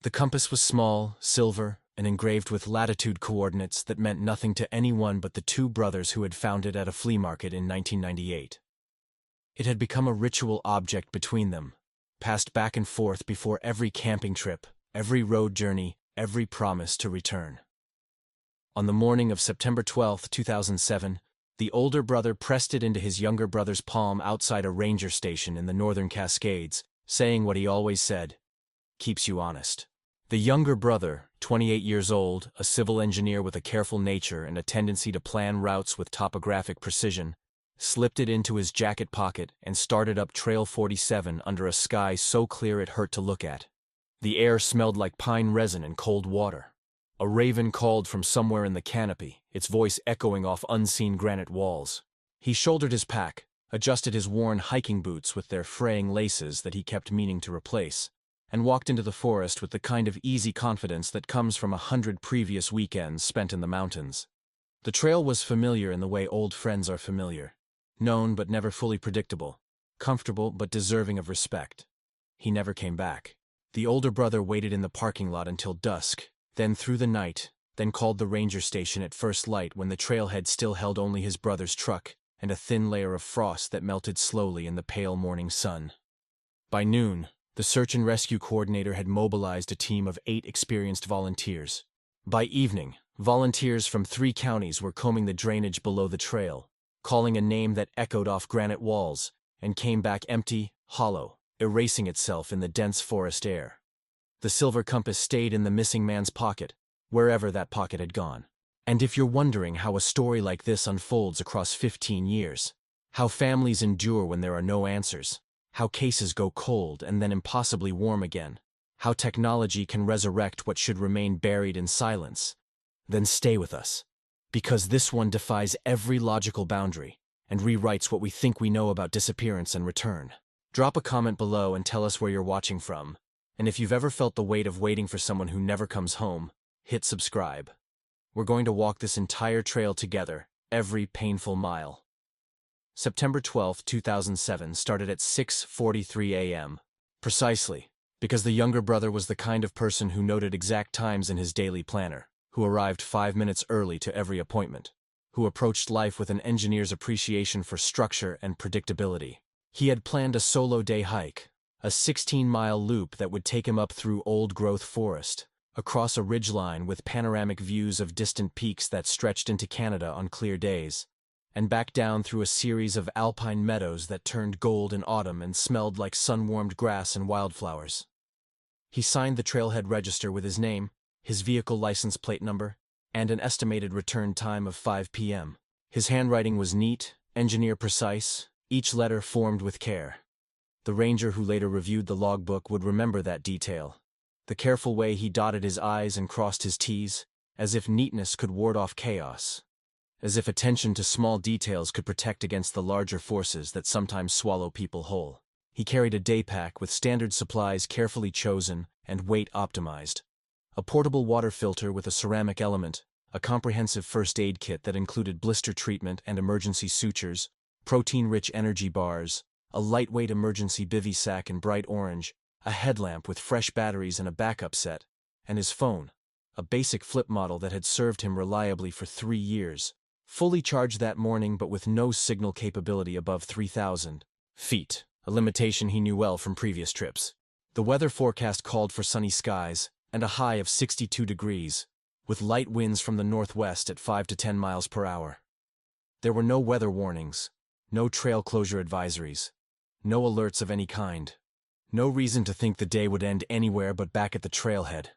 The compass was small, silver, and engraved with latitude coordinates that meant nothing to anyone but the two brothers who had found it at a flea market in 1998. It had become a ritual object between them, passed back and forth before every camping trip, every road journey, every promise to return. On the morning of September 12, 2007, the older brother pressed it into his younger brother's palm outside a ranger station in the northern Cascades, saying what he always said, "Keeps you honest." The younger brother, 28 years old, a civil engineer with a careful nature and a tendency to plan routes with topographic precision, slipped it into his jacket pocket and started up Trail 47 under a sky so clear it hurt to look at. The air smelled like pine resin and cold water. A raven called from somewhere in the canopy, its voice echoing off unseen granite walls. He shouldered his pack, adjusted his worn hiking boots with their fraying laces that he kept meaning to replace, and walked into the forest with the kind of easy confidence that comes from 100 previous weekends spent in the mountains. The trail was familiar in the way old friends are familiar. Known but never fully predictable, comfortable but deserving of respect. He never came back. The older brother waited in the parking lot until dusk, then through the night, then called the ranger station at first light when the trailhead still held only his brother's truck and a thin layer of frost that melted slowly in the pale morning sun. By noon, the search and rescue coordinator had mobilized a team of 8 experienced volunteers. By evening, volunteers from 3 counties were combing the drainage below the trail, calling a name that echoed off granite walls, and came back empty, hollow, erasing itself in the dense forest air. The silver compass stayed in the missing man's pocket, wherever that pocket had gone. And if you're wondering how a story like this unfolds across 15 years, how families endure when there are no answers, how cases go cold and then impossibly warm again, how technology can resurrect what should remain buried in silence, then stay with us. Because this one defies every logical boundary and rewrites what we think we know about disappearance and return. Drop a comment below and tell us where you're watching from, and if you've ever felt the weight of waiting for someone who never comes home, hit subscribe. We're going to walk this entire trail together, every painful mile. September 12, 2007 started at 6:43 a.m. Precisely, because the younger brother was the kind of person who noted exact times in his daily planner, who arrived 5 minutes early to every appointment, who approached life with an engineer's appreciation for structure and predictability. He had planned a solo day hike, a 16-mile loop that would take him up through old-growth forest, across a ridgeline with panoramic views of distant peaks that stretched into Canada on clear days, and back down through a series of alpine meadows that turned gold in autumn and smelled like sun-warmed grass and wildflowers. He signed the trailhead register with his name, his vehicle license plate number, and an estimated return time of 5 p.m. His handwriting was neat, engineer precise, each letter formed with care. The ranger who later reviewed the logbook would remember that detail. The careful way he dotted his I's and crossed his T's, as if neatness could ward off chaos. As if attention to small details could protect against the larger forces that sometimes swallow people whole. He carried a day pack with standard supplies carefully chosen and weight optimized. A portable water filter with a ceramic element, a comprehensive first aid kit that included blister treatment and emergency sutures, protein-rich energy bars, a lightweight emergency bivy sack in bright orange, a headlamp with fresh batteries and a backup set, and his phone, a basic flip model that had served him reliably for 3 years, fully charged that morning but with no signal capability above 3,000 feet, a limitation he knew well from previous trips. The weather forecast called for sunny skies and a high of 62 degrees, with light winds from the northwest at 5 to 10 miles per hour. There were no weather warnings, no trail closure advisories, no alerts of any kind. No reason to think the day would end anywhere but back at the trailhead.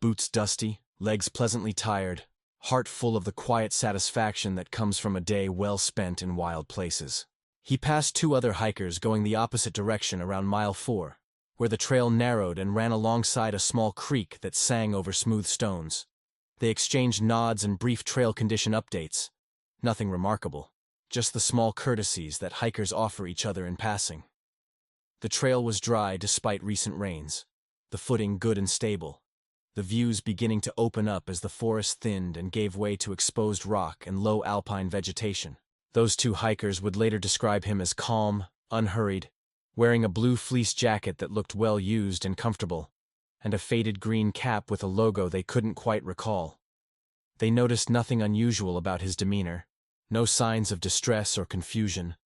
Boots dusty, legs pleasantly tired, heart full of the quiet satisfaction that comes from a day well spent in wild places. He passed 2 other hikers going the opposite direction around mile 4, where the trail narrowed and ran alongside a small creek that sang over smooth stones. They exchanged nods and brief trail condition updates. Nothing remarkable, just the small courtesies that hikers offer each other in passing. The trail was dry despite recent rains, the footing good and stable, the views beginning to open up as the forest thinned and gave way to exposed rock and low alpine vegetation. Those 2 hikers would later describe him as calm, unhurried, wearing a blue fleece jacket that looked well used and comfortable, and a faded green cap with a logo they couldn't quite recall. They noticed nothing unusual about his demeanor, no signs of distress or confusion,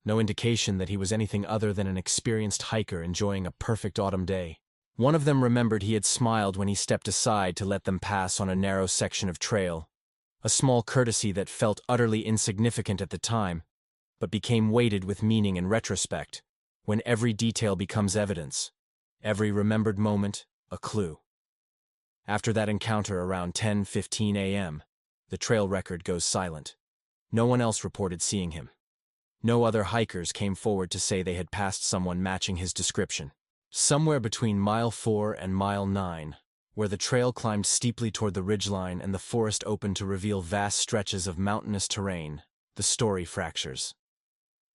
no indication that he was anything other than an experienced hiker enjoying a perfect autumn day. One of them remembered he had smiled when he stepped aside to let them pass on a narrow section of trail, a small courtesy that felt utterly insignificant at the time, but became weighted with meaning in retrospect, when every detail becomes evidence, every remembered moment a clue. After that encounter around 10:15 a.m., the trail record goes silent. No one else reported seeing him. No other hikers came forward to say they had passed someone matching his description. Somewhere between mile 4 and mile 9, where the trail climbed steeply toward the ridgeline and the forest opened to reveal vast stretches of mountainous terrain, the story fractures.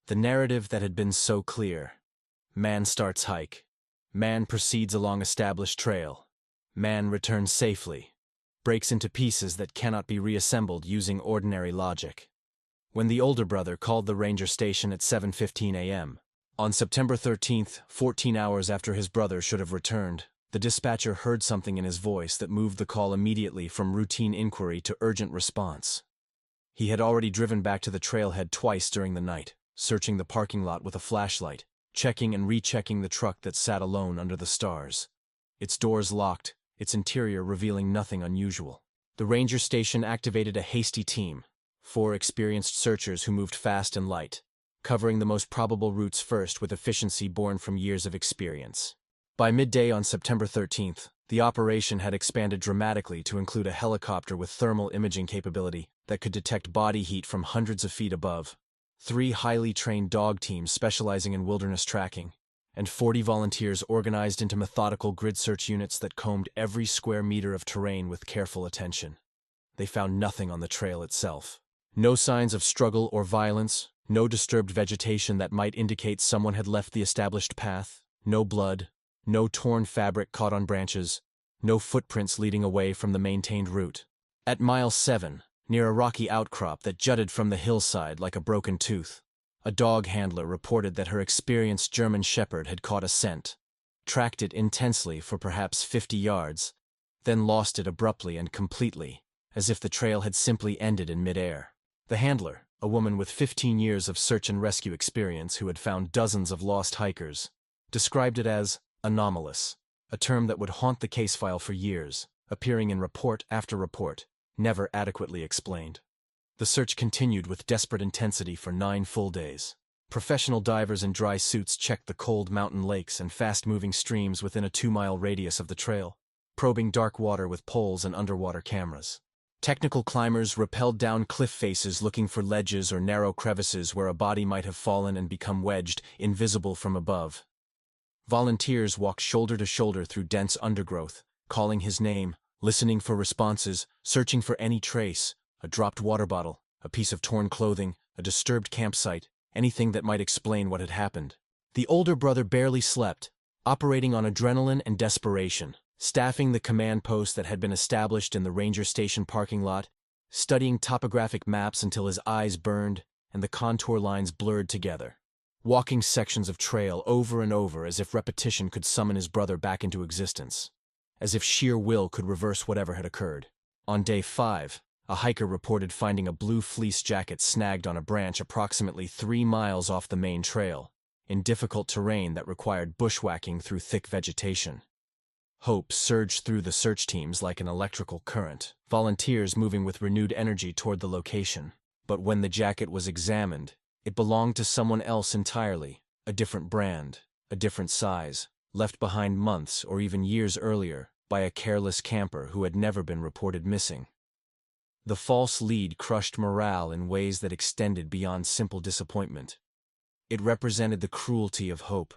The narrative that had been so clear: man starts hike, man proceeds along established trail, man returns safely, breaks into pieces that cannot be reassembled using ordinary logic. When the older brother called the ranger station at 7:15 a.m., on September 13th, 14 hours after his brother should have returned, the dispatcher heard something in his voice that moved the call immediately from routine inquiry to urgent response. He had already driven back to the trailhead twice during the night, searching the parking lot with a flashlight, checking and rechecking the truck that sat alone under the stars. Its doors locked, its interior revealing nothing unusual. The ranger station activated a hasty team, 4 experienced searchers who moved fast and light, covering the most probable routes first with efficiency born from years of experience. By midday on September 13th, the operation had expanded dramatically to include a helicopter with thermal imaging capability that could detect body heat from hundreds of feet above, 3 highly trained dog teams specializing in wilderness tracking, and 40 volunteers organized into methodical grid search units that combed every square meter of terrain with careful attention. They found nothing on the trail itself. No signs of struggle or violence, no disturbed vegetation that might indicate someone had left the established path, no blood, no torn fabric caught on branches, no footprints leading away from the maintained route. At mile 7, near a rocky outcrop that jutted from the hillside like a broken tooth, a dog handler reported that her experienced German shepherd had caught a scent, tracked it intensely for perhaps 50 yards, then lost it abruptly and completely, as if the trail had simply ended in midair. The handler, a woman with 15 years of search and rescue experience who had found dozens of lost hikers, described it as anomalous, a term that would haunt the case file for years, appearing in report after report, never adequately explained. The search continued with desperate intensity for 9 full days. Professional divers in dry suits checked the cold mountain lakes and fast-moving streams within a 2-mile radius of the trail, probing dark water with poles and underwater cameras. Technical climbers rappelled down cliff faces looking for ledges or narrow crevices where a body might have fallen and become wedged, invisible from above. Volunteers walked shoulder to shoulder through dense undergrowth, calling his name, listening for responses, searching for any trace: a dropped water bottle, a piece of torn clothing, a disturbed campsite, anything that might explain what had happened. The older brother barely slept, operating on adrenaline and desperation, staffing the command post that had been established in the ranger station parking lot, studying topographic maps until his eyes burned and the contour lines blurred together, walking sections of trail over and over as if repetition could summon his brother back into existence, as if sheer will could reverse whatever had occurred. On day 5, a hiker reported finding a blue fleece jacket snagged on a branch approximately 3 miles off the main trail, in difficult terrain that required bushwhacking through thick vegetation. Hope surged through the search teams like an electrical current, volunteers moving with renewed energy toward the location. But when the jacket was examined, it belonged to someone else entirely, a different brand, a different size, left behind months or even years earlier by a careless camper who had never been reported missing. The false lead crushed morale in ways that extended beyond simple disappointment. It represented the cruelty of hope,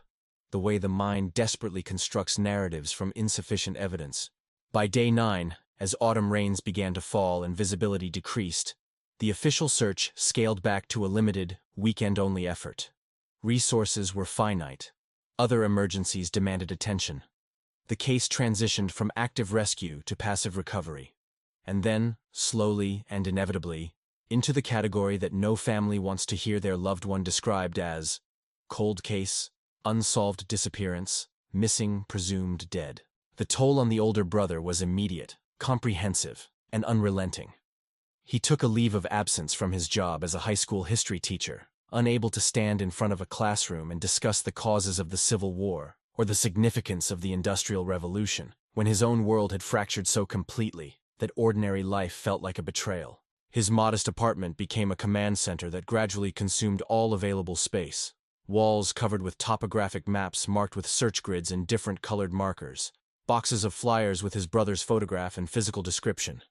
the way the mind desperately constructs narratives from insufficient evidence. By day 9, as autumn rains began to fall and visibility decreased, the official search scaled back to a limited, weekend-only effort. Resources were finite. Other emergencies demanded attention. The case transitioned from active rescue to passive recovery, and then, slowly and inevitably, into the category that no family wants to hear their loved one described as cold case, unsolved disappearance, missing, presumed dead. The toll on the older brother was immediate, comprehensive, and unrelenting. He took a leave of absence from his job as a high school history teacher, unable to stand in front of a classroom and discuss the causes of the Civil War or the significance of the Industrial Revolution, when his own world had fractured so completely that ordinary life felt like a betrayal. His modest apartment became a command center that gradually consumed all available space. Walls covered with topographic maps marked with search grids and different colored markers. Boxes of flyers with his brother's photograph and physical description.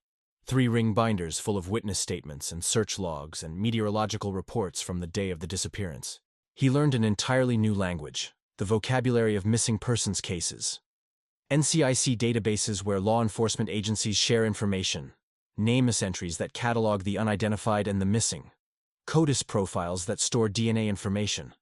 3-ring binders full of witness statements and search logs and meteorological reports from the day of the disappearance. He learned an entirely new language, the vocabulary of missing persons cases. NCIC databases where law enforcement agencies share information. NamUs entries that catalog the unidentified and the missing. CODIS profiles that store DNA information.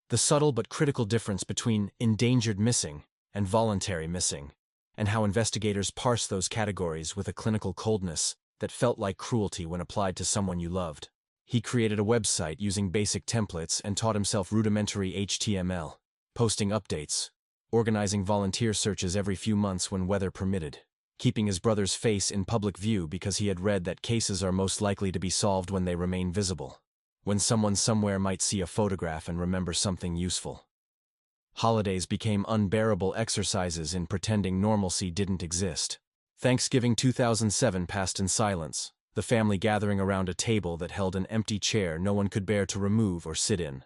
The subtle but critical difference between endangered missing and voluntary missing, and how investigators parse those categories with a clinical coldness that felt like cruelty when applied to someone you loved. He created a website using basic templates and taught himself rudimentary HTML, posting updates, organizing volunteer searches every few months when weather permitted, keeping his brother's face in public view because he had read that cases are most likely to be solved when they remain visible, when someone somewhere might see a photograph and remember something useful. Holidays became unbearable exercises in pretending normalcy didn't exist. Thanksgiving 2007 passed in silence, the family gathering around a table that held an empty chair no one could bear to remove or sit in.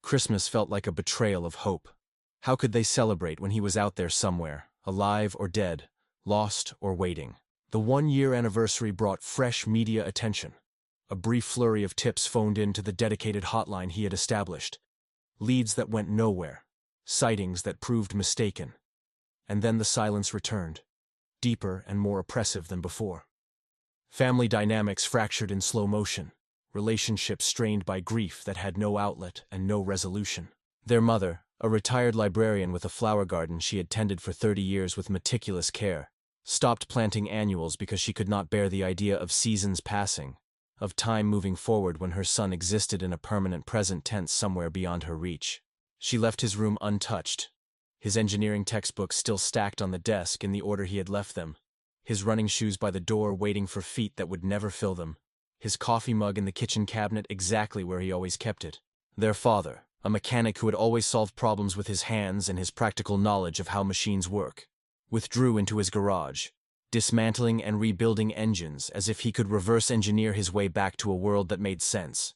Christmas felt like a betrayal of hope. How could they celebrate when he was out there somewhere, alive or dead, lost or waiting? The 1-year anniversary brought fresh media attention. A brief flurry of tips phoned in to the dedicated hotline he had established. Leads that went nowhere. Sightings that proved mistaken. And then the silence returned, deeper and more oppressive than before. Family dynamics fractured in slow motion, relationships strained by grief that had no outlet and no resolution. Their mother, a retired librarian with a flower garden she had tended for 30 years with meticulous care, stopped planting annuals because she could not bear the idea of seasons passing, of time moving forward when her son existed in a permanent present tense somewhere beyond her reach. She left his room untouched, his engineering textbooks still stacked on the desk in the order he had left them, his running shoes by the door waiting for feet that would never fill them, his coffee mug in the kitchen cabinet exactly where he always kept it. Their father, a mechanic who had always solved problems with his hands and his practical knowledge of how machines work, withdrew into his garage, dismantling and rebuilding engines as if he could reverse engineer his way back to a world that made sense.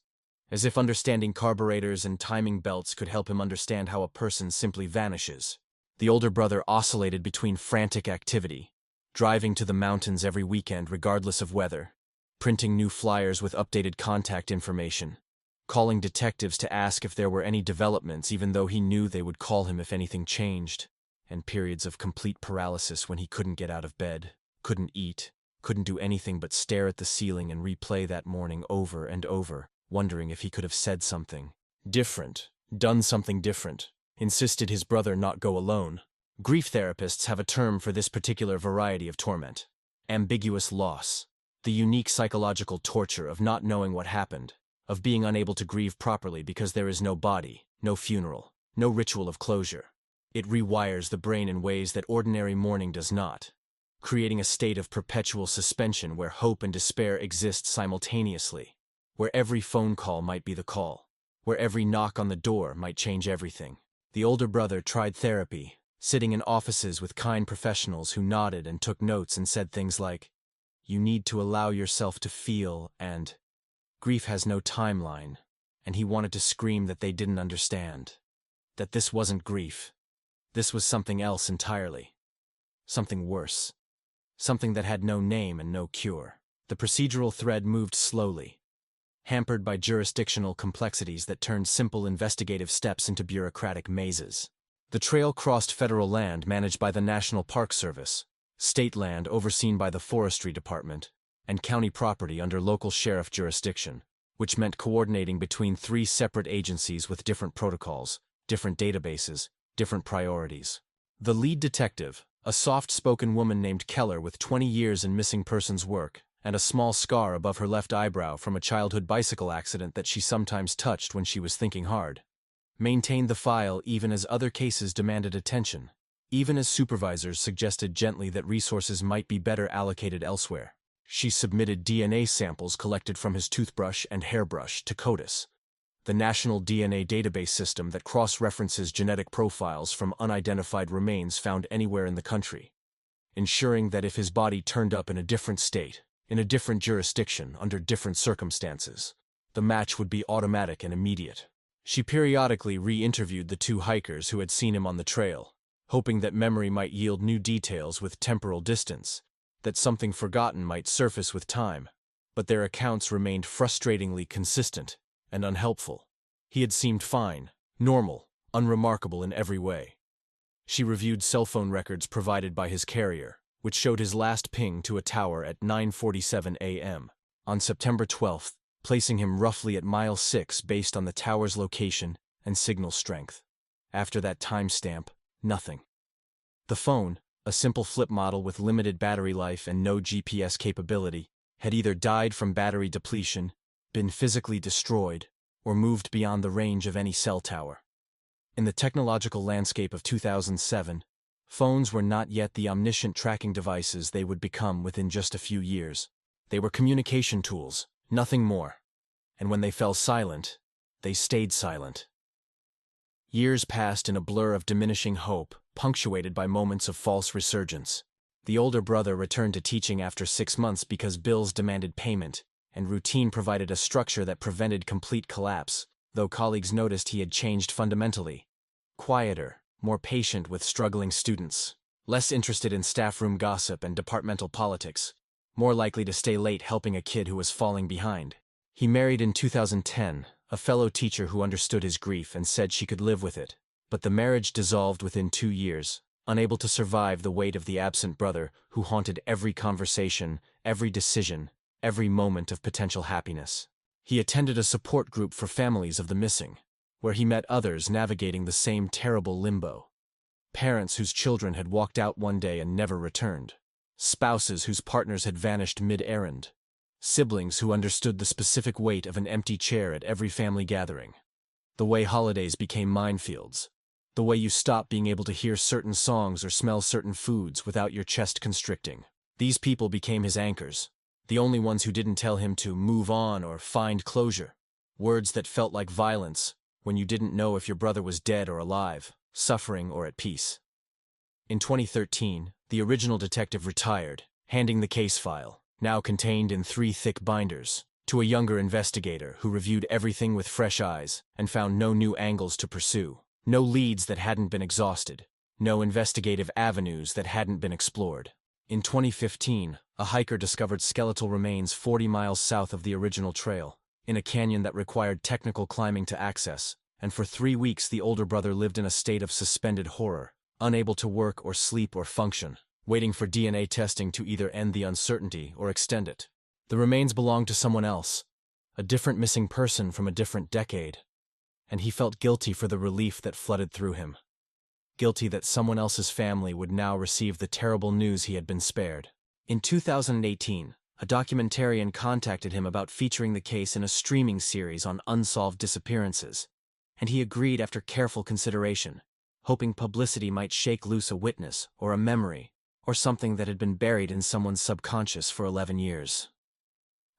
As if understanding carburetors and timing belts could help him understand how a person simply vanishes. The older brother oscillated between frantic activity, driving to the mountains every weekend regardless of weather, printing new flyers with updated contact information, calling detectives to ask if there were any developments even though he knew they would call him if anything changed, and periods of complete paralysis when he couldn't get out of bed, couldn't eat, couldn't do anything but stare at the ceiling and replay that morning over and over, wondering if he could have said something different, done something different, insisted his brother not go alone. Grief therapists have a term for this particular variety of torment: ambiguous loss, the unique psychological torture of not knowing what happened, of being unable to grieve properly because there is no body, no funeral, no ritual of closure. It rewires the brain in ways that ordinary mourning does not, creating a state of perpetual suspension where hope and despair exist simultaneously, where every phone call might be the call, where every knock on the door might change everything. The older brother tried therapy, sitting in offices with kind professionals who nodded and took notes and said things like, "You need to allow yourself to feel," and "Grief has no timeline," and he wanted to scream that they didn't understand, that this wasn't grief. This was something else entirely. Something worse. Something that had no name and no cure. The procedural thread moved slowly, hampered by jurisdictional complexities that turned simple investigative steps into bureaucratic mazes. The trail crossed federal land managed by the National Park Service, state land overseen by the Forestry Department, and county property under local sheriff jurisdiction, which meant coordinating between 3 separate agencies with different protocols, different databases, different priorities. The lead detective, a soft-spoken woman named Keller with 20 years in missing persons work, and a small scar above her left eyebrow from a childhood bicycle accident that she sometimes touched when she was thinking hard, maintained the file even as other cases demanded attention. even as supervisors suggested gently that resources might be better allocated elsewhere. She submitted DNA samples collected from his toothbrush and hairbrush to CODIS, the national DNA database system that cross-references genetic profiles from unidentified remains found anywhere in the country, ensuring that if his body turned up in a different state, in a different jurisdiction, under different circumstances, the match would be automatic and immediate. She periodically re-interviewed the two hikers who had seen him on the trail, hoping that memory might yield new details with temporal distance, that something forgotten might surface with time, but their accounts remained frustratingly consistent and unhelpful. He had seemed fine, normal, unremarkable in every way. She reviewed cell phone records provided by his carrier, which showed his last ping to a tower at 9:47 a.m. on September 12th, placing him roughly at mile 6 based on the tower's location and signal strength. After that timestamp, nothing. The phone, a simple flip model with limited battery life and no GPS capability, had either died from battery depletion, been physically destroyed, or moved beyond the range of any cell tower. In the technological landscape of 2007, phones were not yet the omniscient tracking devices they would become within just a few years. They were communication tools, nothing more. And when they fell silent, they stayed silent. Years passed in a blur of diminishing hope, punctuated by moments of false resurgence. The older brother returned to teaching after 6 months because bills demanded payment, and routine provided a structure that prevented complete collapse, though colleagues noticed he had changed fundamentally. Quieter, more patient with struggling students, less interested in staff room gossip and departmental politics, more likely to stay late helping a kid who was falling behind. He married in 2010, a fellow teacher who understood his grief and said she could live with it, but the marriage dissolved within 2 years, unable to survive the weight of the absent brother who haunted every conversation, every decision, every moment of potential happiness. He attended a support group for families of the missing, where he met others navigating the same terrible limbo. Parents whose children had walked out one day and never returned. Spouses whose partners had vanished mid-errand. Siblings who understood the specific weight of an empty chair at every family gathering. The way holidays became minefields. The way you stopped being able to hear certain songs or smell certain foods without your chest constricting. These people became his anchors, the only ones who didn't tell him to move on or find closure. Words that felt like violence when you didn't know if your brother was dead or alive, suffering or at peace. In 2013, the original detective retired, handing the case file, now contained in 3 thick binders, to a younger investigator who reviewed everything with fresh eyes and found no new angles to pursue, no leads that hadn't been exhausted, no investigative avenues that hadn't been explored. In 2015, a hiker discovered skeletal remains 40 miles south of the original trail, in a canyon that required technical climbing to access, and for 3 weeks the older brother lived in a state of suspended horror, unable to work or sleep or function, waiting for DNA testing to either end the uncertainty or extend it. The remains belonged to someone else, a different missing person from a different decade, and he felt guilty for the relief that flooded through him. Guilty that someone else's family would now receive the terrible news he had been spared. In 2018, a documentarian contacted him about featuring the case in a streaming series on unsolved disappearances, and he agreed after careful consideration, hoping publicity might shake loose a witness or a memory or something that had been buried in someone's subconscious for 11 years.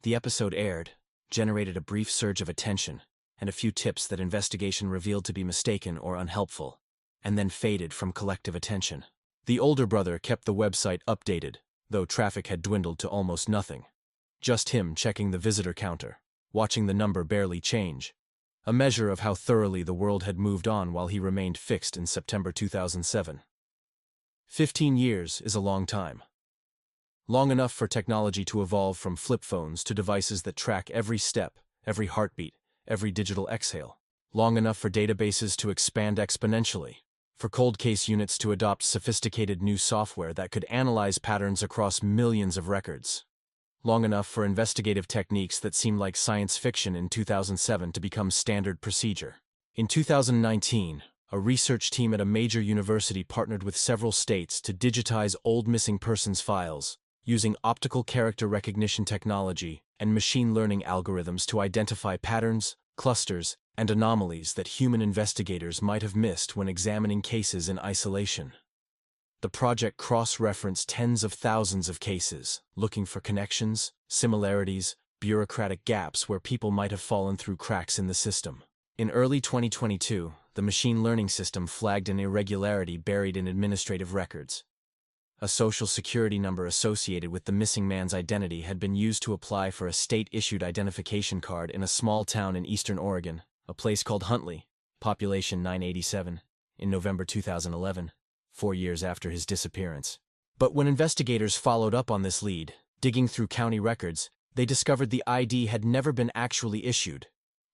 The episode aired, generated a brief surge of attention, and a few tips that investigation revealed to be mistaken or unhelpful, and then faded from collective attention. The older brother kept the website updated, though traffic had dwindled to almost nothing. Just him checking the visitor counter, watching the number barely change, a measure of how thoroughly the world had moved on while he remained fixed in September 2007. 15 years is a long time. Long enough for technology to evolve from flip phones to devices that track every step, every heartbeat, every digital exhale. Long enough for databases to expand exponentially, for cold case units to adopt sophisticated new software that could analyze patterns across millions of records. Long enough for investigative techniques that seemed like science fiction in 2007 to become standard procedure. In 2019, a research team at a major university partnered with several states to digitize old missing persons files, using optical character recognition technology and machine learning algorithms to identify patterns, clusters, and anomalies that human investigators might have missed when examining cases in isolation. The project cross-referenced tens of thousands of cases, looking for connections, similarities, bureaucratic gaps where people might have fallen through cracks in the system. In early 2022, the machine learning system flagged an irregularity buried in administrative records. A social security number associated with the missing man's identity had been used to apply for a state-issued identification card in a small town in eastern Oregon, a place called Huntley, population 987, in November 2011, 4 years after his disappearance. But when investigators followed up on this lead, digging through county records, they discovered the ID had never been actually issued.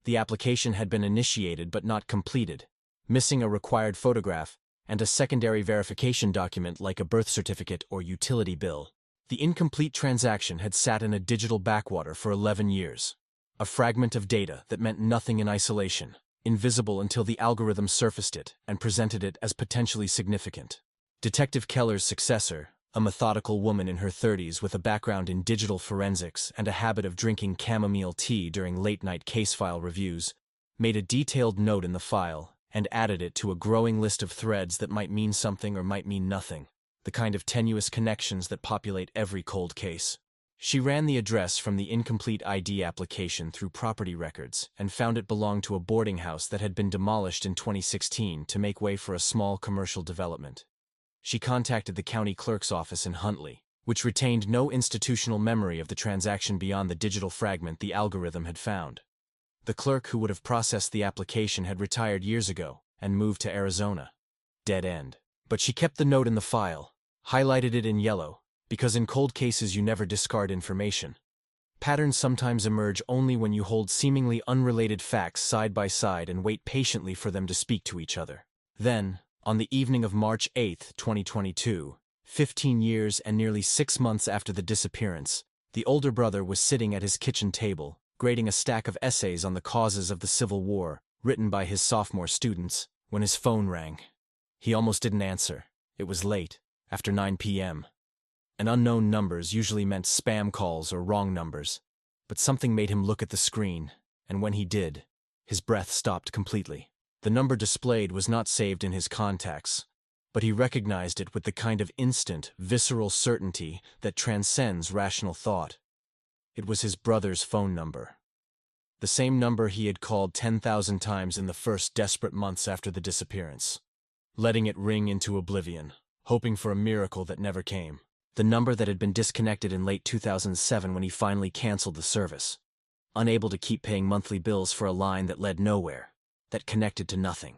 The application had been initiated but not completed, missing a required photograph and a secondary verification document like a birth certificate or utility bill. The incomplete transaction had sat in a digital backwater for 11 years. A fragment of data that meant nothing in isolation, invisible until the algorithm surfaced it and presented it as potentially significant. Detective Keller's successor, a methodical woman in her 30s with a background in digital forensics and a habit of drinking chamomile tea during late-night case file reviews, made a detailed note in the file and added it to a growing list of threads that might mean something or might mean nothing, the kind of tenuous connections that populate every cold case. She ran the address from the incomplete ID application through property records and found it belonged to a boarding house that had been demolished in 2016 to make way for a small commercial development. She contacted the county clerk's office in Huntley, which retained no institutional memory of the transaction beyond the digital fragment the algorithm had found. The clerk who would have processed the application had retired years ago and moved to Arizona. Dead end. But she kept the note in the file, highlighted it in yellow, because in cold cases you never discard information. Patterns sometimes emerge only when you hold seemingly unrelated facts side by side and wait patiently for them to speak to each other. Then, on the evening of March 8, 2022, 15 years and nearly 6 months after the disappearance, the older brother was sitting at his kitchen table, grading a stack of essays on the causes of the Civil War, written by his sophomore students, when his phone rang. He almost didn't answer. It was late, after 9 p.m. And unknown numbers usually meant spam calls or wrong numbers. But something made him look at the screen, and when he did, his breath stopped completely. The number displayed was not saved in his contacts, but he recognized it with the kind of instant, visceral certainty that transcends rational thought. It was his brother's phone number. The same number he had called 10,000 times in the first desperate months after the disappearance, letting it ring into oblivion, hoping for a miracle that never came. The number that had been disconnected in late 2007 when he finally canceled the service, unable to keep paying monthly bills for a line that led nowhere, that connected to nothing.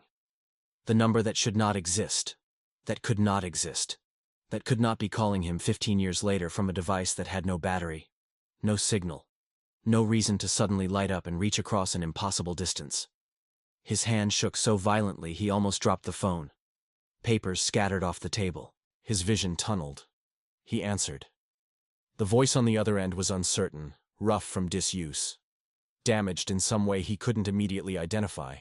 The number that should not exist, that could not exist, that could not be calling him 15 years later from a device that had no battery, no signal, no reason to suddenly light up and reach across an impossible distance. His hand shook so violently he almost dropped the phone. Papers scattered off the table. His vision tunneled. He answered. The voice on the other end was uncertain, rough from disuse, damaged in some way he couldn't immediately identify,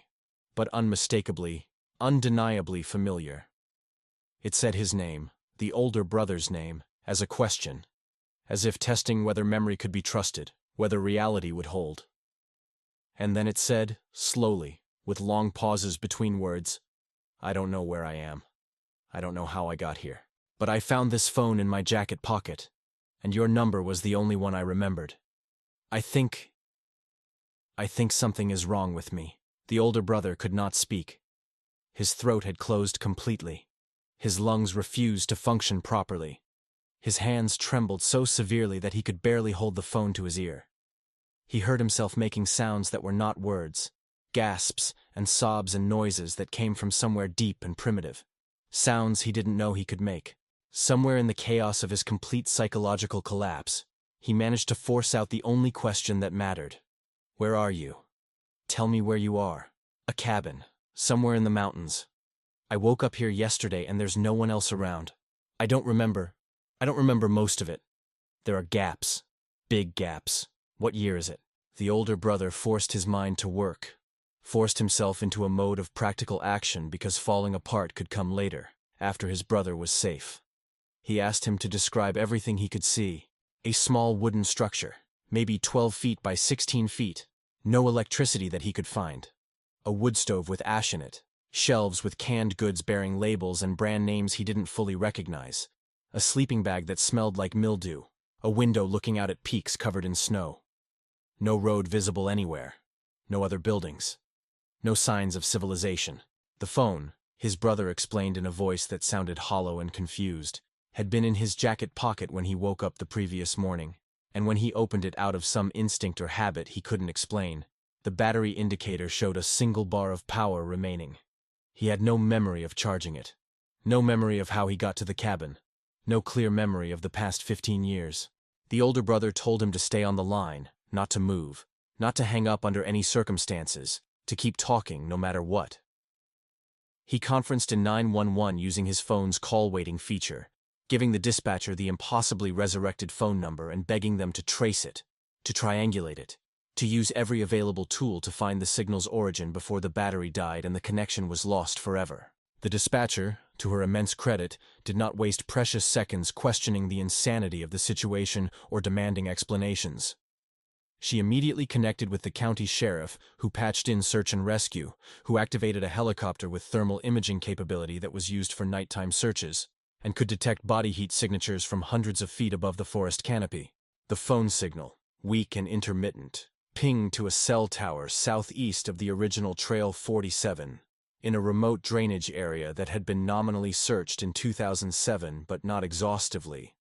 but unmistakably, undeniably familiar. It said his name, the older brother's name, as a question, as if testing whether memory could be trusted, whether reality would hold. And then it said, slowly, with long pauses between words, I don't know where I am. I don't know how I got here. But I found this phone in my jacket pocket, and your number was the only one I remembered. I think something is wrong with me. The older brother could not speak. His throat had closed completely. His lungs refused to function properly. His hands trembled so severely that he could barely hold the phone to his ear. He heard himself making sounds that were not words, gasps and sobs and noises that came from somewhere deep and primitive. Sounds he didn't know he could make. Somewhere in the chaos of his complete psychological collapse, he managed to force out the only question that mattered. Where are you? Tell me where you are. A cabin, somewhere in the mountains. I woke up here yesterday and there's no one else around. I don't remember most of it. There are gaps. Big gaps. What year is it? The older brother forced his mind to work, forced himself into a mode of practical action because falling apart could come later, after his brother was safe. He asked him to describe everything he could see. A small wooden structure, maybe 12 feet by 16 feet, no electricity that he could find. A wood stove with ash in it, Shelves with canned goods bearing labels and brand names he didn't fully recognize. A sleeping bag that smelled like mildew. A window looking out at peaks covered in snow. No road visible anywhere. No other buildings. No signs of civilization. The phone, his brother explained in a voice that sounded hollow and confused, had been in his jacket pocket when he woke up the previous morning, and when he opened it out of some instinct or habit he couldn't explain, the battery indicator showed a single bar of power remaining. He had no memory of charging it. No memory of how he got to the cabin. No clear memory of the past 15 years. The older brother told him to stay on the line, not to move, not to hang up under any circumstances, to keep talking no matter what. He conferenced in 911 using his phone's call waiting feature, giving the dispatcher the impossibly resurrected phone number and begging them to trace it, to triangulate it, to use every available tool to find the signal's origin before the battery died and the connection was lost forever. The dispatcher, to her immense credit, did not waste precious seconds questioning the insanity of the situation or demanding explanations. She immediately connected with the county sheriff, who patched in search and rescue, who activated a helicopter with thermal imaging capability that was used for nighttime searches, and could detect body heat signatures from hundreds of feet above the forest canopy. The phone signal, weak and intermittent, pinged to a cell tower southeast of the original Trail 47, in a remote drainage area that had been nominally searched in 2007 but not exhaustively.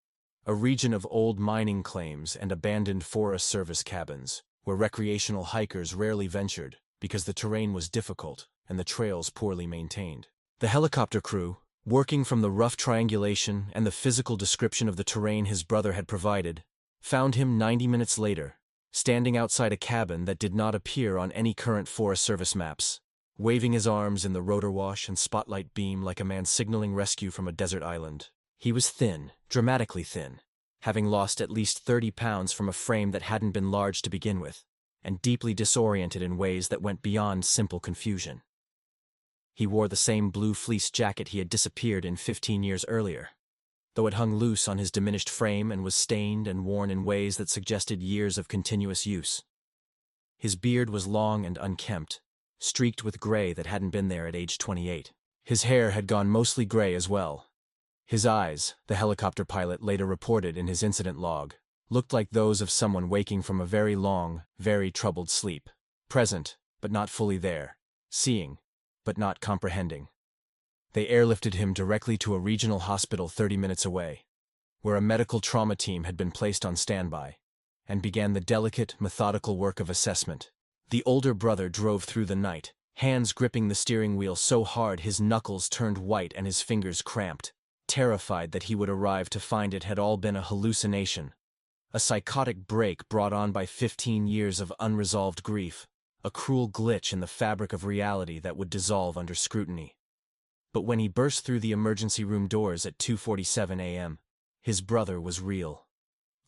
A region of old mining claims and abandoned Forest Service cabins, where recreational hikers rarely ventured because the terrain was difficult and the trails poorly maintained. The helicopter crew, working from the rough triangulation and the physical description of the terrain his brother had provided, found him 90 minutes later, standing outside a cabin that did not appear on any current Forest Service maps, waving his arms in the rotor wash and spotlight beam like a man signaling rescue from a desert island. He was thin, dramatically thin, having lost at least 30 pounds from a frame that hadn't been large to begin with, and deeply disoriented in ways that went beyond simple confusion. He wore the same blue fleece jacket he had disappeared in 15 years earlier, though it hung loose on his diminished frame and was stained and worn in ways that suggested years of continuous use. His beard was long and unkempt, streaked with gray that hadn't been there at age 28. His hair had gone mostly gray as well. His eyes, the helicopter pilot later reported in his incident log, looked like those of someone waking from a very long, very troubled sleep, present, but not fully there, seeing, but not comprehending. They airlifted him directly to a regional hospital 30 minutes away, where a medical trauma team had been placed on standby, and began the delicate, methodical work of assessment. The older brother drove through the night, hands gripping the steering wheel so hard his knuckles turned white and his fingers cramped, terrified that he would arrive to find it had all been a hallucination, a psychotic break brought on by 15 years of unresolved grief, a cruel glitch in the fabric of reality that would dissolve under scrutiny. But when he burst through the emergency room doors at 2:47 a.m., his brother was real,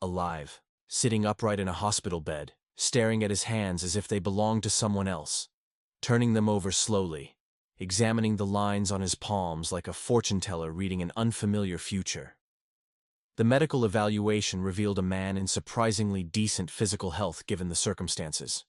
alive, sitting upright in a hospital bed, staring at his hands as if they belonged to someone else, turning them over slowly, examining the lines on his palms like a fortune teller reading an unfamiliar future. The medical evaluation revealed a man in surprisingly decent physical health given the circumstances.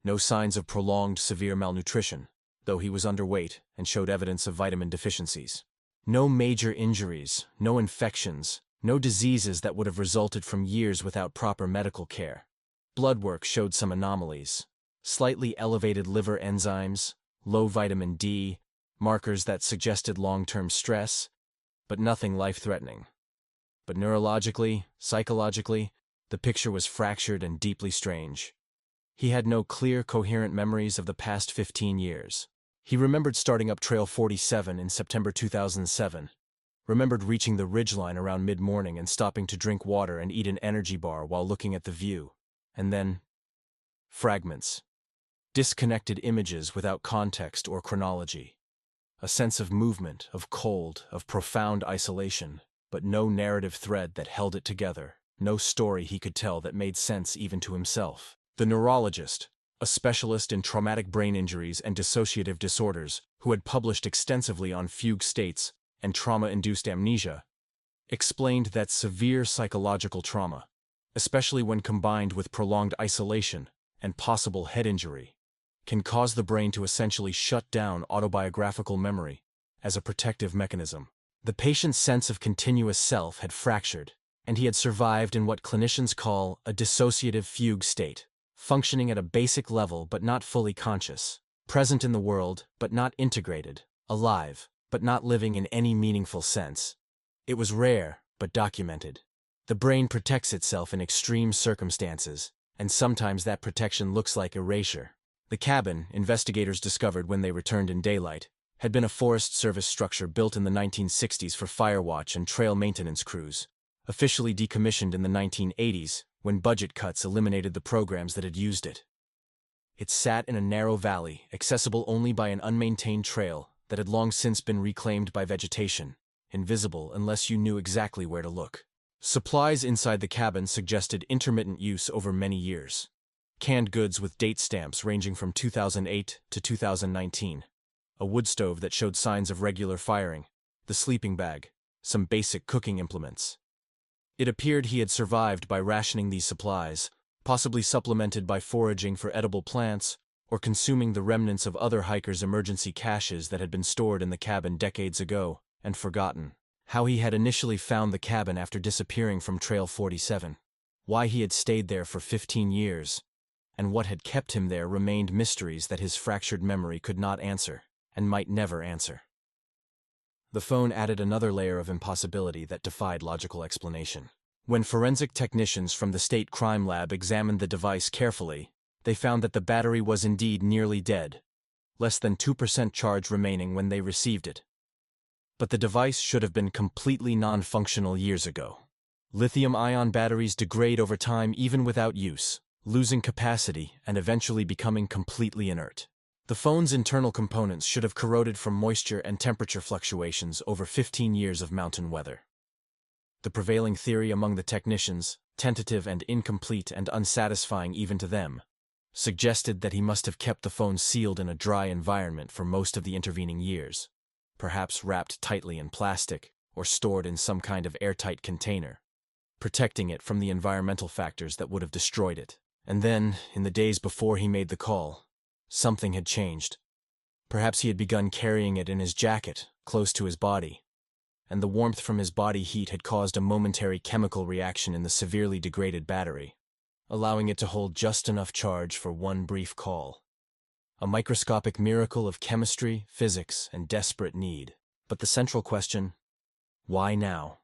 No signs of prolonged severe malnutrition, though he was underweight and showed evidence of vitamin deficiencies. No major injuries, no infections, no diseases that would have resulted from years without proper medical care. Blood work showed some anomalies. Slightly elevated liver enzymes, low vitamin D, markers that suggested long-term stress, but nothing life-threatening. But neurologically, psychologically, the picture was fractured and deeply strange. He had no clear, coherent memories of the past 15 years. He remembered starting up Trail 47 in September 2007, remembered reaching the ridgeline around mid-morning and stopping to drink water and eat an energy bar while looking at the view, and then fragments. Disconnected images without context or chronology. A sense of movement, of cold, of profound isolation, but no narrative thread that held it together, no story he could tell that made sense even to himself. The neurologist, a specialist in traumatic brain injuries and dissociative disorders who had published extensively on fugue states and trauma-induced amnesia, explained that severe psychological trauma, especially when combined with prolonged isolation and possible head injury, can cause the brain to essentially shut down autobiographical memory as a protective mechanism. The patient's sense of continuous self had fractured, and he had survived in what clinicians call a dissociative fugue state, functioning at a basic level but not fully conscious, present in the world but not integrated, alive but not living in any meaningful sense. It was rare but documented. The brain protects itself in extreme circumstances, and sometimes that protection looks like erasure. The cabin, investigators discovered when they returned in daylight, had been a Forest Service structure built in the 1960s for fire watch and trail maintenance crews, officially decommissioned in the 1980s when budget cuts eliminated the programs that had used it. It sat in a narrow valley, accessible only by an unmaintained trail that had long since been reclaimed by vegetation, invisible unless you knew exactly where to look. Supplies inside the cabin suggested intermittent use over many years. Canned goods with date stamps ranging from 2008 to 2019. A wood stove that showed signs of regular firing, the sleeping bag, some basic cooking implements. It appeared he had survived by rationing these supplies, possibly supplemented by foraging for edible plants or consuming the remnants of other hikers' emergency caches that had been stored in the cabin decades ago and forgotten. How he had initially found the cabin after disappearing from Trail 47, why he had stayed there for 15 years, and what had kept him there remained mysteries that his fractured memory could not answer, and might never answer. The phone added another layer of impossibility that defied logical explanation. When forensic technicians from the state crime lab examined the device carefully, they found that the battery was indeed nearly dead, less than 2% charge remaining when they received it. But the device should have been completely non-functional years ago. Lithium-ion batteries degrade over time even without use, losing capacity and eventually becoming completely inert. The phone's internal components should have corroded from moisture and temperature fluctuations over 15 years of mountain weather. The prevailing theory among the technicians, tentative and incomplete and unsatisfying even to them, suggested that he must have kept the phone sealed in a dry environment for most of the intervening years, perhaps wrapped tightly in plastic or stored in some kind of airtight container, protecting it from the environmental factors that would have destroyed it. And then, in the days before he made the call, something had changed. Perhaps he had begun carrying it in his jacket, close to his body, and the warmth from his body heat had caused a momentary chemical reaction in the severely degraded battery, allowing it to hold just enough charge for one brief call. A microscopic miracle of chemistry, physics, and desperate need. But the central question, why now?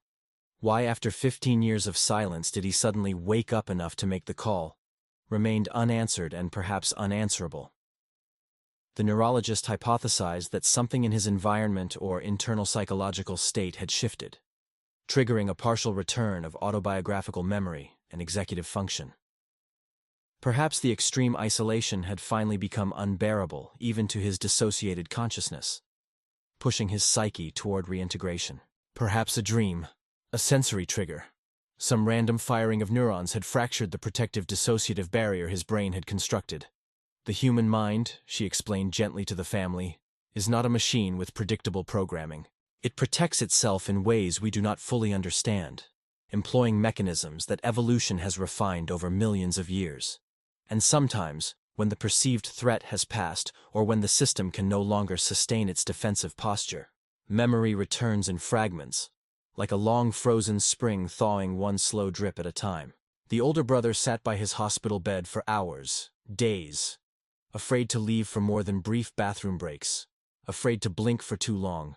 Why after 15 years of silence did he suddenly wake up enough to make the call, remained unanswered and perhaps unanswerable? The neurologist hypothesized that something in his environment or internal psychological state had shifted, triggering a partial return of autobiographical memory and executive function. Perhaps the extreme isolation had finally become unbearable even to his dissociated consciousness, pushing his psyche toward reintegration. Perhaps a dream, a sensory trigger. Some random firing of neurons had fractured the protective dissociative barrier his brain had constructed. The human mind, she explained gently to the family, is not a machine with predictable programming. It protects itself in ways we do not fully understand, employing mechanisms that evolution has refined over millions of years. And sometimes, when the perceived threat has passed or when the system can no longer sustain its defensive posture, memory returns in fragments, like a long frozen spring thawing one slow drip at a time. The older brother sat by his hospital bed for hours, days, afraid to leave for more than brief bathroom breaks, afraid to blink for too long,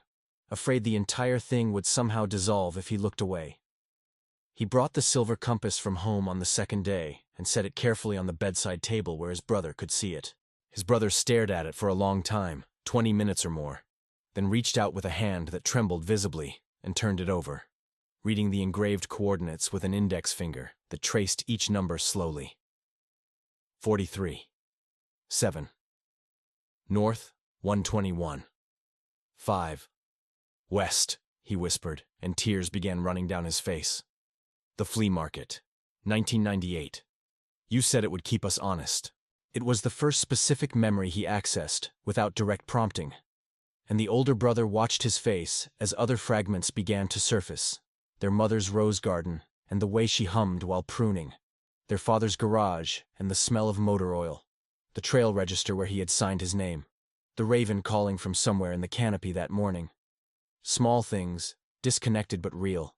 afraid the entire thing would somehow dissolve if he looked away. He brought the silver compass from home on the second day and set it carefully on the bedside table where his brother could see it. His brother stared at it for a long time, 20 minutes or more, then reached out with a hand that trembled visibly and turned it over, reading the engraved coordinates with an index finger that traced each number slowly. 43. 7. North, 121. 5. West, he whispered, and tears began running down his face. The flea market, 1998. You said it would keep us honest. It was the first specific memory he accessed, without direct prompting. And the older brother watched his face as other fragments began to surface. Their mother's rose garden, and the way she hummed while pruning. Their father's garage, and the smell of motor oil. the trail register where he had signed his name, the raven calling from somewhere in the canopy that morning. Small things, disconnected but real,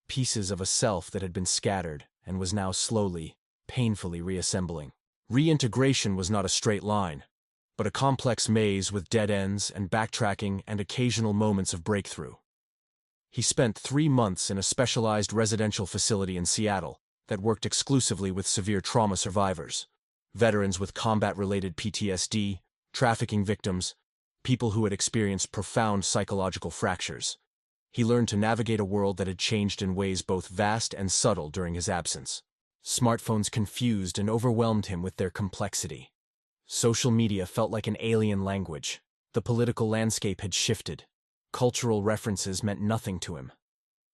pieces of a self that had been scattered and was now slowly, painfully reassembling. Reintegration was not a straight line, but a complex maze with dead ends and backtracking and occasional moments of breakthrough. He spent 3 months in a specialized residential facility in Seattle that worked exclusively with severe trauma survivors, veterans with combat-related PTSD, trafficking victims, people who had experienced profound psychological fractures. He learned to navigate a world that had changed in ways both vast and subtle during his absence. Smartphones confused and overwhelmed him with their complexity. Social media felt like an alien language. The political landscape had shifted. Cultural references meant nothing to him.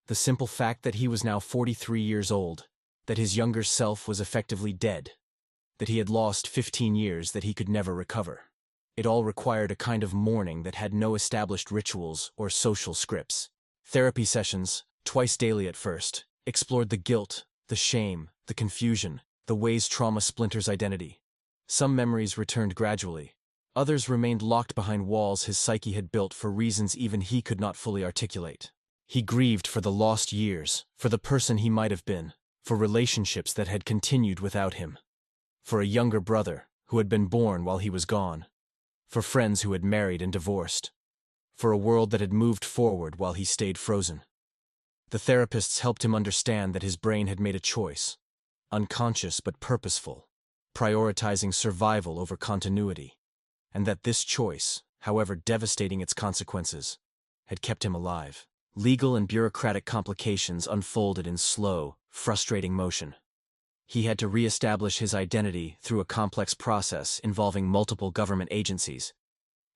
The simple fact that he was now 43 years old, that his younger self was effectively dead, that he had lost 15 years that he could never recover. It all required a kind of mourning that had no established rituals or social scripts. Therapy sessions, twice daily at first, explored the guilt, the shame, the confusion, the ways trauma splinters identity. Some memories returned gradually. Others remained locked behind walls his psyche had built for reasons even he could not fully articulate. He grieved for the lost years, for the person he might have been, for relationships that had continued without him, for a younger brother who had been born while he was gone, for friends who had married and divorced, for a world that had moved forward while he stayed frozen. The therapists helped him understand that his brain had made a choice, unconscious but purposeful, prioritizing survival over continuity, and that this choice, however devastating its consequences, had kept him alive. Legal and bureaucratic complications unfolded in slow, frustrating motion. He had to re-establish his identity through a complex process involving multiple government agencies.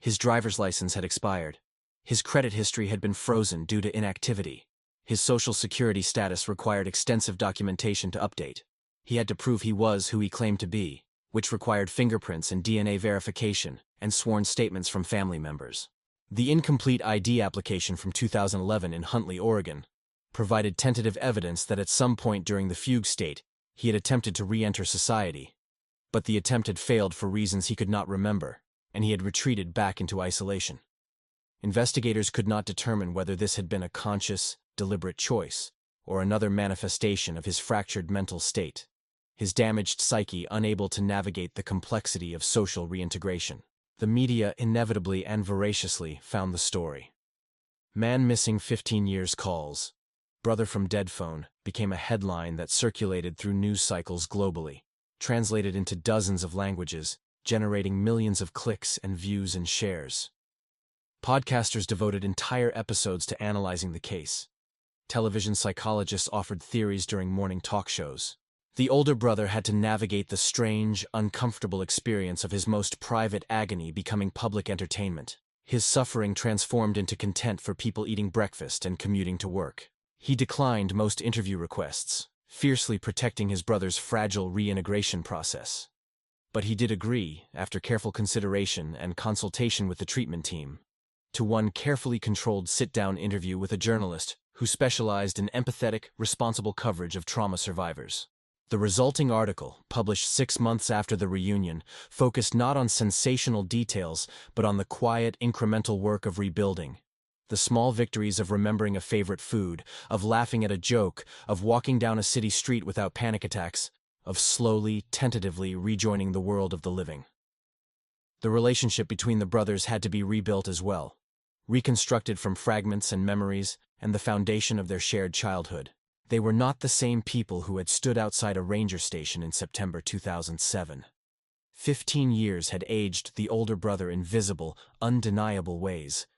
His driver's license had expired. His credit history had been frozen due to inactivity. His social security status required extensive documentation to update. He had to prove he was who he claimed to be, which required fingerprints and DNA verification and sworn statements from family members. The incomplete ID application from 2011 in Huntley, Oregon, provided tentative evidence that at some point during the fugue state, he had attempted to re-enter society. But the attempt had failed for reasons he could not remember, and he had retreated back into isolation. Investigators could not determine whether this had been a conscious, deliberate choice, or another manifestation of his fractured mental state, his damaged psyche unable to navigate the complexity of social reintegration. The media inevitably and voraciously found the story. Man missing 15 years calls, brother from dead phone, became a headline that circulated through news cycles globally, translated into dozens of languages, generating millions of clicks and views and shares. Podcasters devoted entire episodes to analyzing the case. Television psychologists offered theories during morning talk shows. The older brother had to navigate the strange, uncomfortable experience of his most private agony becoming public entertainment. His suffering transformed into content for people eating breakfast and commuting to work. He declined most interview requests, fiercely protecting his brother's fragile reintegration process. But he did agree, after careful consideration and consultation with the treatment team, to one carefully controlled sit-down interview with a journalist who specialized in empathetic, responsible coverage of trauma survivors. The resulting article, published 6 months after the reunion, focused not on sensational details, but on the quiet, incremental work of rebuilding. The small victories of remembering a favorite food, of laughing at a joke, of walking down a city street without panic attacks, of slowly, tentatively rejoining the world of the living. The relationship between the brothers had to be rebuilt as well, reconstructed from fragments and memories and the foundation of their shared childhood. They were not the same people who had stood outside a ranger station in September 2007. 15 years had aged the older brother in visible, undeniable ways.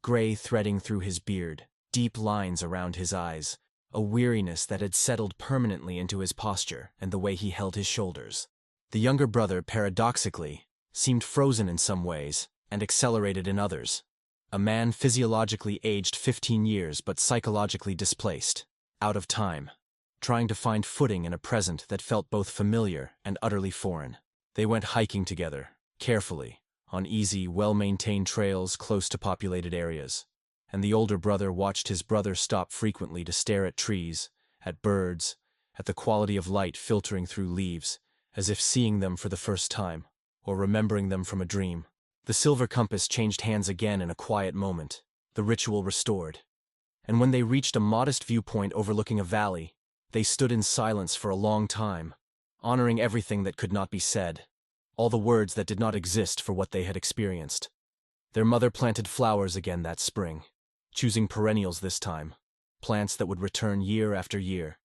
Gray threading through his beard, deep lines around his eyes, a weariness that had settled permanently into his posture and the way he held his shoulders. The younger brother, paradoxically, seemed frozen in some ways and accelerated in others. A man physiologically aged 15 years but psychologically displaced, out of time, trying to find footing in a present that felt both familiar and utterly foreign. They went hiking together, carefully, on easy, well-maintained trails close to populated areas, and the older brother watched his brother stop frequently to stare at trees, at birds, at the quality of light filtering through leaves, as if seeing them for the first time. or remembering them from a dream. The silver compass changed hands again in a quiet moment, the ritual restored. And when they reached a modest viewpoint overlooking a valley, they stood in silence for a long time, honoring everything that could not be said, all the words that did not exist for what they had experienced. Their mother planted flowers again that spring, choosing perennials this time, plants that would return year after year,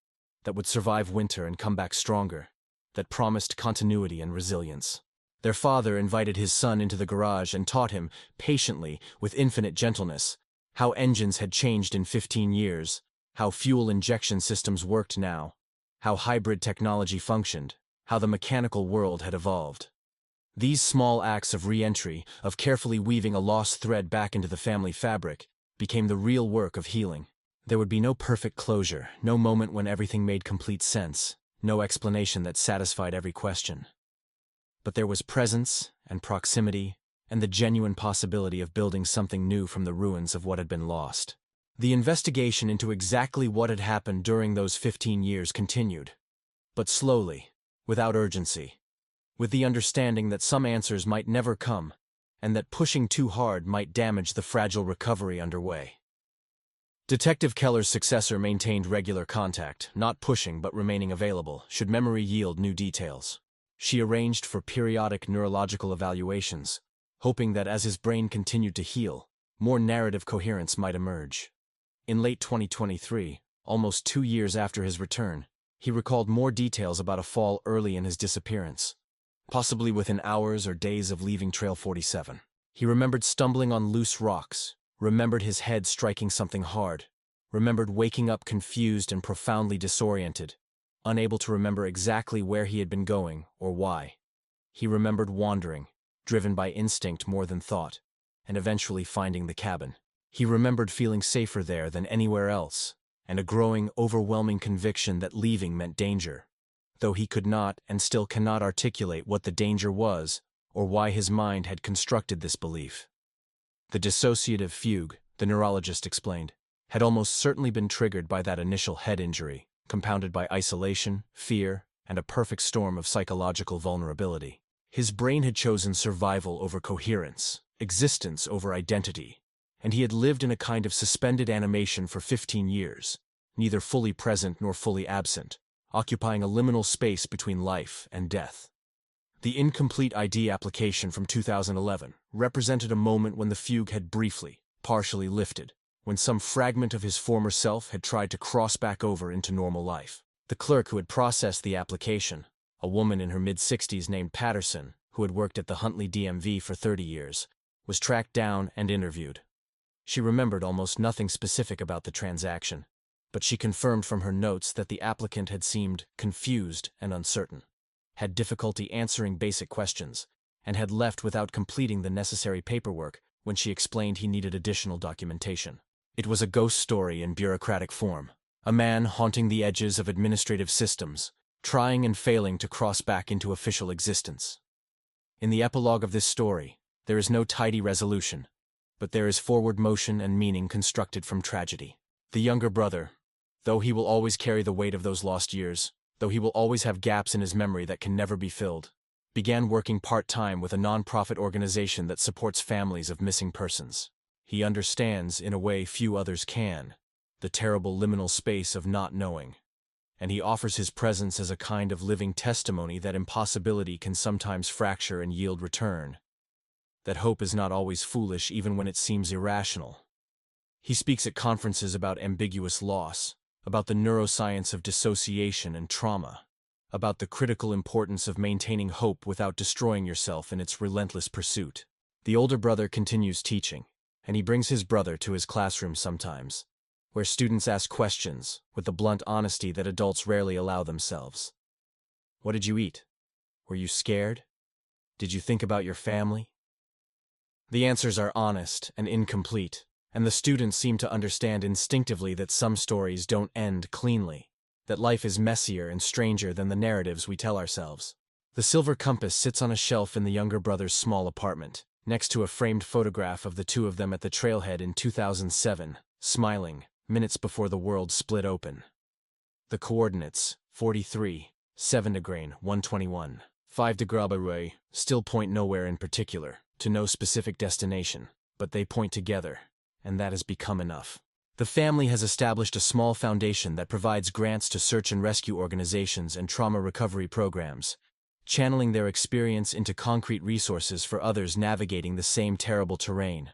that would survive winter and come back stronger, that promised continuity and resilience. Their father invited his son into the garage and taught him, patiently, with infinite gentleness, how engines had changed in 15 years, how fuel injection systems worked now, how hybrid technology functioned, how the mechanical world had evolved. These small acts of re-entry, of carefully weaving a lost thread back into the family fabric, became the real work of healing. There would be no perfect closure, no moment when everything made complete sense, no explanation that satisfied every question. But there was presence and proximity and the genuine possibility of building something new from the ruins of what had been lost. The investigation into exactly what had happened during those 15 years continued, but slowly, without urgency, with the understanding that some answers might never come, and that pushing too hard might damage the fragile recovery underway. Detective Keller's successor maintained regular contact, not pushing but remaining available, should memory yield new details. She arranged for periodic neurological evaluations, hoping that as his brain continued to heal, more narrative coherence might emerge. In late 2023, almost 2 years after his return, he recalled more details about a fall early in his disappearance, possibly within hours or days of leaving Trail 47. He remembered stumbling on loose rocks, remembered his head striking something hard, remembered waking up confused and profoundly disoriented, unable to remember exactly where he had been going or why. He remembered wandering, driven by instinct more than thought, and eventually finding the cabin. He remembered feeling safer there than anywhere else, and a growing, overwhelming conviction that leaving meant danger, though he could not and still cannot articulate what the danger was or why his mind had constructed this belief. The dissociative fugue, the neurologist explained, had almost certainly been triggered by that initial head injury, compounded by isolation, fear, and a perfect storm of psychological vulnerability. His brain had chosen survival over coherence, existence over identity, and he had lived in a kind of suspended animation for 15 years, neither fully present nor fully absent, occupying a liminal space between life and death. The incomplete ID application from 2011 represented a moment when the fugue had briefly, partially lifted, when some fragment of his former self had tried to cross back over into normal life. The clerk who had processed the application, a woman in her mid-60s named Patterson, who had worked at the Huntley DMV for 30 years, was tracked down and interviewed. She remembered almost nothing specific about the transaction, but she confirmed from her notes that the applicant had seemed confused and uncertain, had difficulty answering basic questions, and had left without completing the necessary paperwork when she explained he needed additional documentation. It was a ghost story in bureaucratic form, a man haunting the edges of administrative systems, trying and failing to cross back into official existence. In the epilogue of this story, there is no tidy resolution, but there is forward motion and meaning constructed from tragedy. The younger brother, though he will always carry the weight of those lost years, though he will always have gaps in his memory that can never be filled, began working part-time with a non-profit organization that supports families of missing persons. He understands, in a way few others can, the terrible liminal space of not knowing, and he offers his presence as a kind of living testimony that impossibility can sometimes fracture and yield return, that hope is not always foolish even when it seems irrational. He speaks at conferences about ambiguous loss, about the neuroscience of dissociation and trauma, about the critical importance of maintaining hope without destroying yourself in its relentless pursuit. The older brother continues teaching, and he brings his brother to his classroom sometimes, where students ask questions with the blunt honesty that adults rarely allow themselves. What did you eat? Were you scared? Did you think about your family? The answers are honest and incomplete, and the students seem to understand instinctively that some stories don't end cleanly, that life is messier and stranger than the narratives we tell ourselves. The silver compass sits on a shelf in the younger brother's small apartment, next to a framed photograph of the two of them at the trailhead in 2007, smiling, minutes before the world split open. The coordinates, 43, 7 to grain, 121. 5 degree away still point nowhere in particular, to no specific destination, but they point together, and that has become enough. The family has established a small foundation that provides grants to search and rescue organizations and trauma recovery programs, channeling their experience into concrete resources for others navigating the same terrible terrain.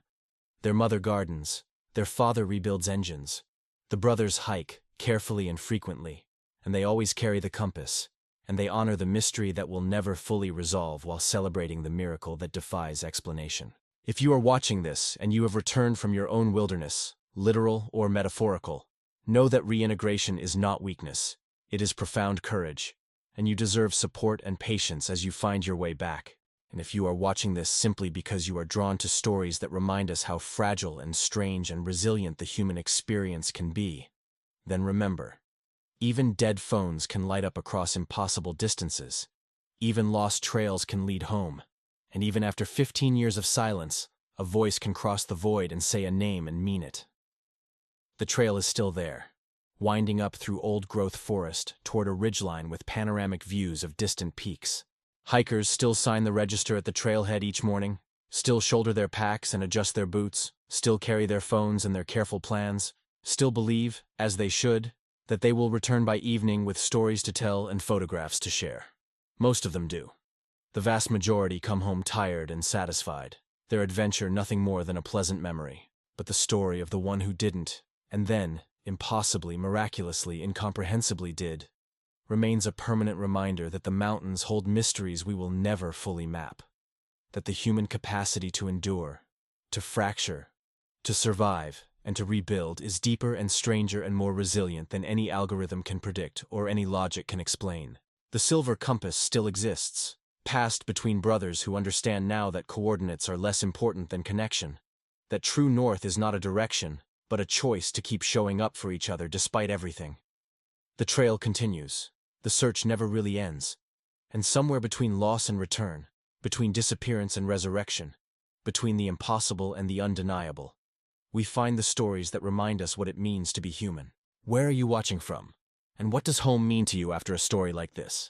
Their mother gardens, their father rebuilds engines. The brothers hike, carefully and frequently, and they always carry the compass, and they honor the mystery that will never fully resolve while celebrating the miracle that defies explanation. If you are watching this and you have returned from your own wilderness, literal or metaphorical, know that reintegration is not weakness, it is profound courage, and you deserve support and patience as you find your way back. And if you are watching this simply because you are drawn to stories that remind us how fragile and strange and resilient the human experience can be, then remember, even dead phones can light up across impossible distances. Even lost trails can lead home. And even after 15 years of silence, a voice can cross the void and say a name and mean it. The trail is still there, winding up through old-growth forest toward a ridgeline with panoramic views of distant peaks. Hikers still sign the register at the trailhead each morning, still shoulder their packs and adjust their boots, still carry their phones and their careful plans, still believe, as they should, that they will return by evening with stories to tell and photographs to share. Most of them do. The vast majority come home tired and satisfied, their adventure nothing more than a pleasant memory. But the story of the one who didn't, and then, impossibly, miraculously, incomprehensibly did, remains a permanent reminder that the mountains hold mysteries we will never fully map, that the human capacity to endure, to fracture, to survive, and to rebuild is deeper and stranger and more resilient than any algorithm can predict or any logic can explain. The silver compass still exists, passed between brothers who understand now that coordinates are less important than connection, that true north is not a direction, but a choice to keep showing up for each other despite everything. The trail continues. The search never really ends. And somewhere between loss and return, between disappearance and resurrection, between the impossible and the undeniable, we find the stories that remind us what it means to be human. Where are you watching from? And what does home mean to you after a story like this?